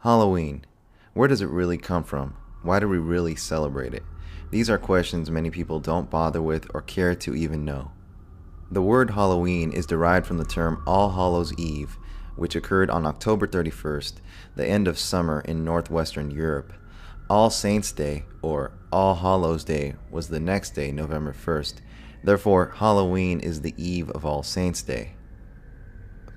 Halloween. Where does it really come from? Why do we really celebrate it? These are questions many people don't bother with or care to even know. The word Halloween is derived from the term All Hallows' Eve, which occurred on October 31st, the end of summer in northwestern Europe. All Saints' Day, or All Hallows' Day, was the next day, November 1st. Therefore, Halloween is the eve of All Saints' Day.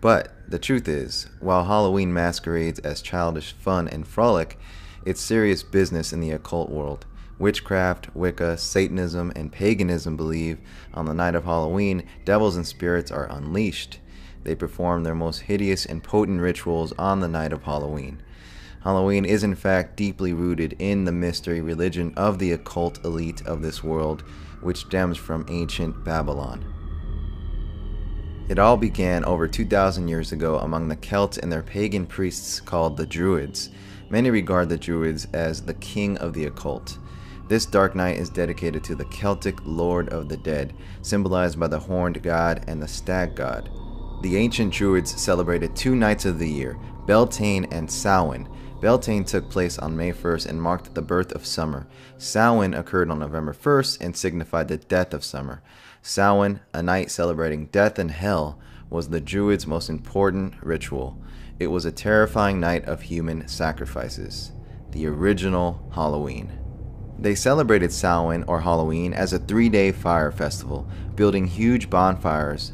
But the truth is, while Halloween masquerades as childish fun and frolic, it's serious business in the occult world. Witchcraft, Wicca, Satanism, and paganism believe on the night of Halloween, devils and spirits are unleashed. They perform their most hideous and potent rituals on the night of Halloween. Halloween is in fact deeply rooted in the mystery religion of the occult elite of this world, which stems from ancient Babylon. It all began over 2,000 years ago among the Celts and their pagan priests called the Druids. Many regard the Druids as the king of the occult. This dark night is dedicated to the Celtic Lord of the Dead, symbolized by the horned god and the stag god. The ancient Druids celebrated two nights of the year, Beltane and Samhain. Beltane took place on May 1st and marked the birth of summer. Samhain occurred on November 1st and signified the death of summer. Samhain, a night celebrating death and hell, was the Druids' most important ritual. It was a terrifying night of human sacrifices. The original Halloween. They celebrated Samhain or Halloween as a 3-day fire festival, building huge bonfires,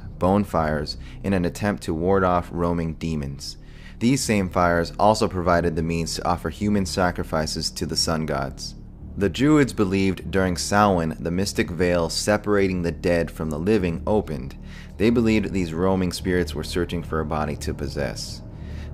in an attempt to ward off roaming demons. These same fires also provided the means to offer human sacrifices to the sun gods. The Druids believed during Samhain the mystic veil separating the dead from the living opened. They believed these roaming spirits were searching for a body to possess.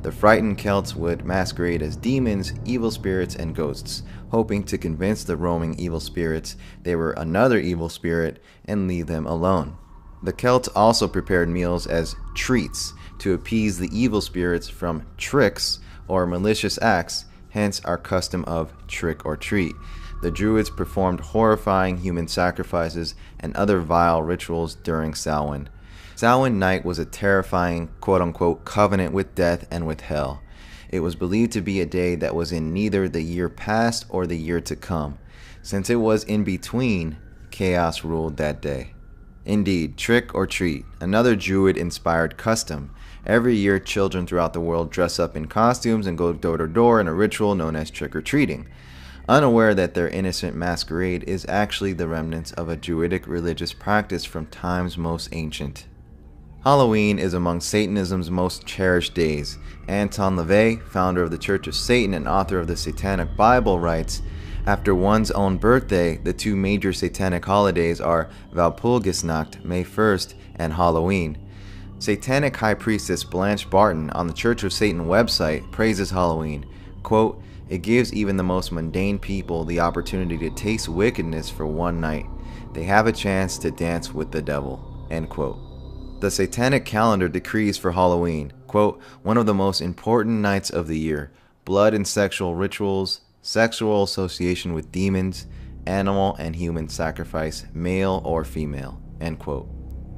The frightened Celts would masquerade as demons, evil spirits, and ghosts, hoping to convince the roaming evil spirits they were another evil spirit and leave them alone. The Celts also prepared meals as treats to appease the evil spirits from tricks or malicious acts, hence our custom of trick or treat. The Druids performed horrifying human sacrifices and other vile rituals during Samhain. Samhain night was a terrifying quote-unquote covenant with death and with hell. It was believed to be a day that was in neither the year past or the year to come. Since it was in between, chaos ruled that day. Indeed, trick or treat, another Druid-inspired custom. Every year, children throughout the world dress up in costumes and go door to door in a ritual known as trick-or-treating, unaware that their innocent masquerade is actually the remnants of a Druidic religious practice from times most ancient. Halloween is among Satanism's most cherished days. Anton LaVey, founder of the Church of Satan and author of the Satanic Bible, writes, after one's own birthday, the two major satanic holidays are Walpurgisnacht, May 1st, and Halloween. Satanic High Priestess Blanche Barton on the Church of Satan website praises Halloween. Quote, it gives even the most mundane people the opportunity to taste wickedness for one night. They have a chance to dance with the devil. End quote. The Satanic calendar decrees for Halloween, quote, one of the most important nights of the year. Blood and sexual rituals, sexual association with demons, animal and human sacrifice, male or female, end quote.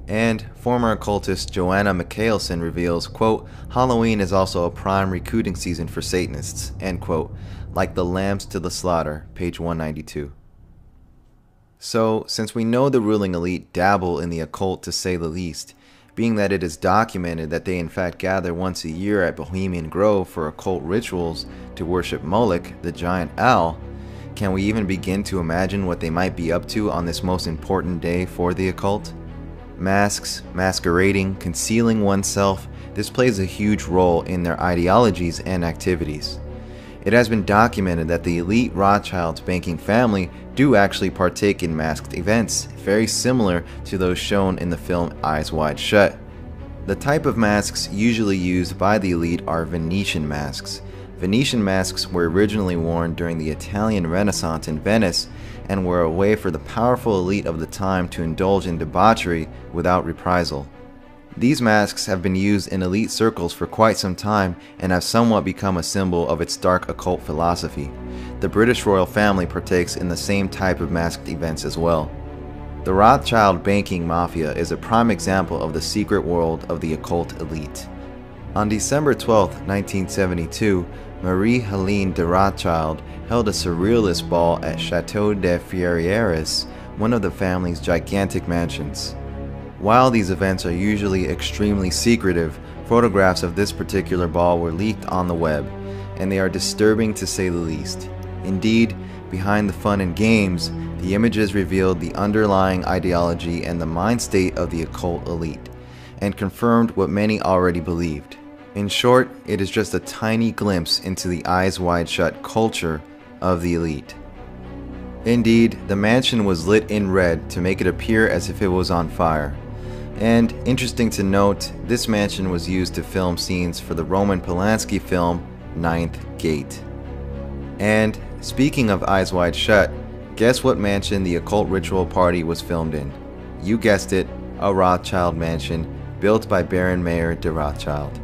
And former occultist Joanna Michaelson reveals, quote, Halloween is also a prime recruiting season for Satanists, end quote, like the lambs to the slaughter, page 192. So, since we know the ruling elite dabble in the occult to say the least, being that it is documented that they in fact gather once a year at Bohemian Grove for occult rituals to worship Moloch, the giant owl, can we even begin to imagine what they might be up to on this most important day for the occult? Masks, masquerading, concealing oneself, this plays a huge role in their ideologies and activities. It has been documented that the elite Rothschild's banking family do actually partake in masked events, very similar to those shown in the film Eyes Wide Shut. The type of masks usually used by the elite are Venetian masks. Venetian masks were originally worn during the Italian Renaissance in Venice and were a way for the powerful elite of the time to indulge in debauchery without reprisal. These masks have been used in elite circles for quite some time and have somewhat become a symbol of its dark occult philosophy. The British royal family partakes in the same type of masked events as well. The Rothschild banking mafia is a prime example of the secret world of the occult elite. On December 12, 1972, Marie-Helene de Rothschild held a surrealist ball at Chateau de Ferrieres, one of the family's gigantic mansions. While these events are usually extremely secretive, photographs of this particular ball were leaked on the web, and they are disturbing to say the least. Indeed, behind the fun and games, the images revealed the underlying ideology and the mind state of the occult elite, and confirmed what many already believed. In short, it is just a tiny glimpse into the eyes wide shut culture of the elite. Indeed, the mansion was lit in red to make it appear as if it was on fire. And interesting to note, this mansion was used to film scenes for the Roman Polanski film Ninth Gate. And speaking of eyes wide shut, guess what mansion the occult ritual party was filmed in? You guessed it, a Rothschild mansion built by Baron Mayer de Rothschild.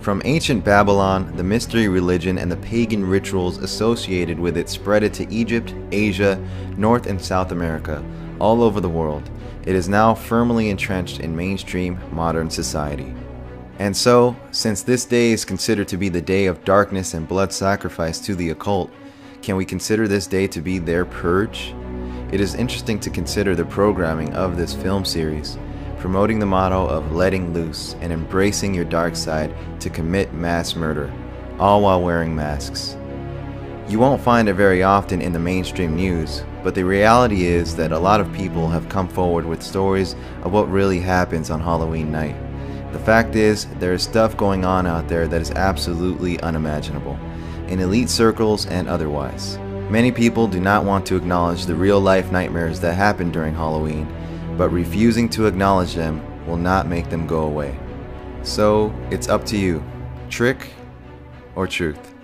From ancient Babylon, the mystery religion and the pagan rituals associated with it spread it to Egypt, Asia, North and South America, all over the world. It is now firmly entrenched in mainstream modern society. And so, since this day is considered to be the day of darkness and blood sacrifice to the occult, can we consider this day to be their purge? It is interesting to consider the programming of this film series, promoting the motto of letting loose and embracing your dark side to commit mass murder, all while wearing masks. You won't find it very often in the mainstream news, but the reality is that a lot of people have come forward with stories of what really happens on Halloween night. The fact is, there is stuff going on out there that is absolutely unimaginable, in elite circles and otherwise. Many people do not want to acknowledge the real-life nightmares that happen during Halloween, but refusing to acknowledge them will not make them go away. So, it's up to you. Trick or truth?